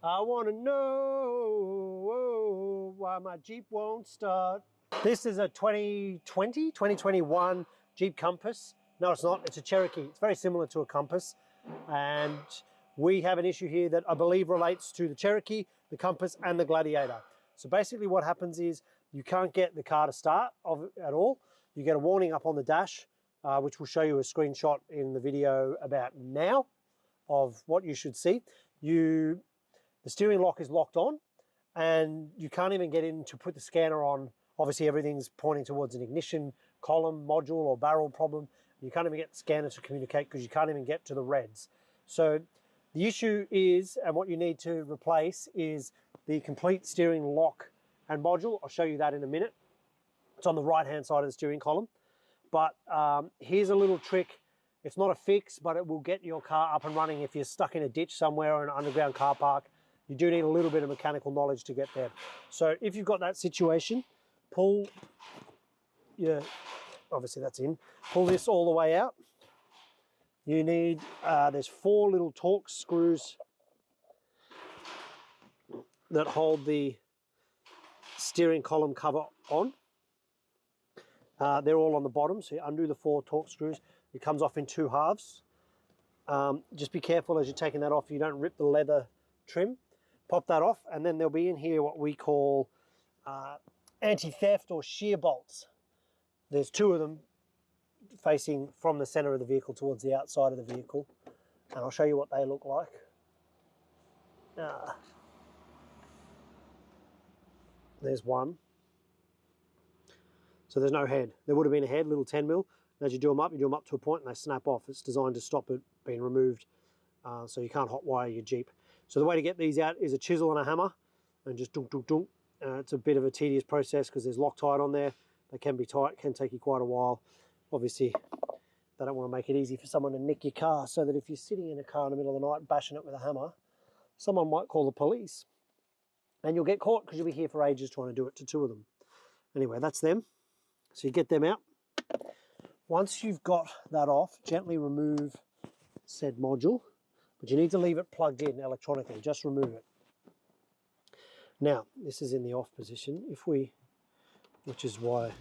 I want to know why my Jeep won't start. This is a 2021 Jeep Compass. No, it's not. It's a Cherokee. It's very similar to a Compass. And we have an issue here that I believe relates to the Cherokee, the Compass, and the Gladiator. So basically what happens is you can't get the car to start at all. You get a warning up on the dash, which will show you a screenshot in the video about now of what you should see. The steering lock is locked on and you can't even get in to put the scanner on. Obviously everything's pointing towards an ignition column, module or barrel problem. You can't even get the scanner to communicate because you can't even get to the reds. So the issue is, and what you need to replace is the complete steering lock and module. I'll show you that in a minute. It's on the right hand side of the steering column. But here's a little trick. It's not a fix, but it will get your car up and running if you're stuck in a ditch somewhere or an underground car park. You do need a little bit of mechanical knowledge to get there. So if you've got that situation, pull your, obviously that's in, pull this all the way out. You need, there's 4 little Torx screws that hold the steering column cover on. They're all on the bottom, so you undo the 4 Torx screws. It comes off in 2 halves. Just be careful as you're taking that off, you don't rip the leather trim. Pop that off, and then there'll be in here what we call anti-theft or shear bolts. There's 2 of them facing from the center of the vehicle towards the outside of the vehicle, and I'll show you what they look like. There's one. So there's no head. There would have been a head, little 10 mil. As you do them up to a point and they snap off. It's designed to stop it being removed, so you can't hotwire your Jeep. So the way to get these out is a chisel and a hammer, and just dunk, dunk, dunk. It's a bit of a tedious process because there's Loctite on there. They can be tight, can take you quite a while. Obviously, they don't want to make it easy for someone to nick your car, so that if you're sitting in a car in the middle of the night bashing it with a hammer, someone might call the police. And you'll get caught because you'll be here for ages trying to do it to 2 of them. Anyway, that's them. So you get them out. Once you've got that off, gently remove said module, but you need to leave it plugged in electronically. Just remove it. Now, this is in the off position. Which is why,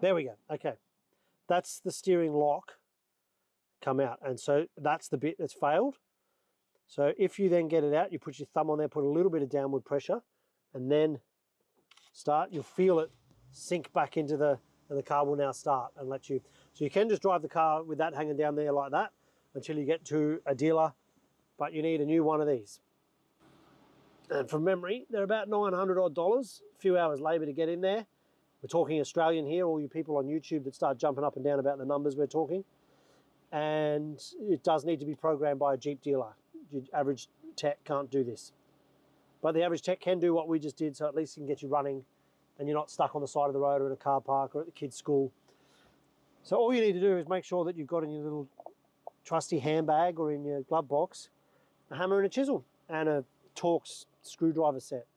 there we go. Okay, that's the steering lock come out, and so that's the bit that's failed. So if you then get it out, you put your thumb on there, put a little bit of downward pressure, and then start. You'll feel it sink back into and the car will now start and let you. So you can just drive the car with that hanging down there like that until you get to a dealer, but you need a new one of these. And from memory, they're about $900 odd, a few hours labour to get in there. We're talking Australian here, all you people on YouTube that start jumping up and down about the numbers we're talking. And it does need to be programmed by a Jeep dealer. Your average tech can't do this. But the average tech can do what we just did, so at least it can get you running and you're not stuck on the side of the road or in a car park or at the kids' school. So all you need to do is make sure that you've got in your little trusty handbag or in your glove box a hammer and a chisel and a Torx screwdriver set,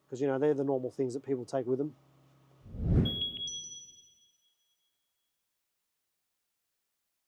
because you know they're the normal things that people take with them.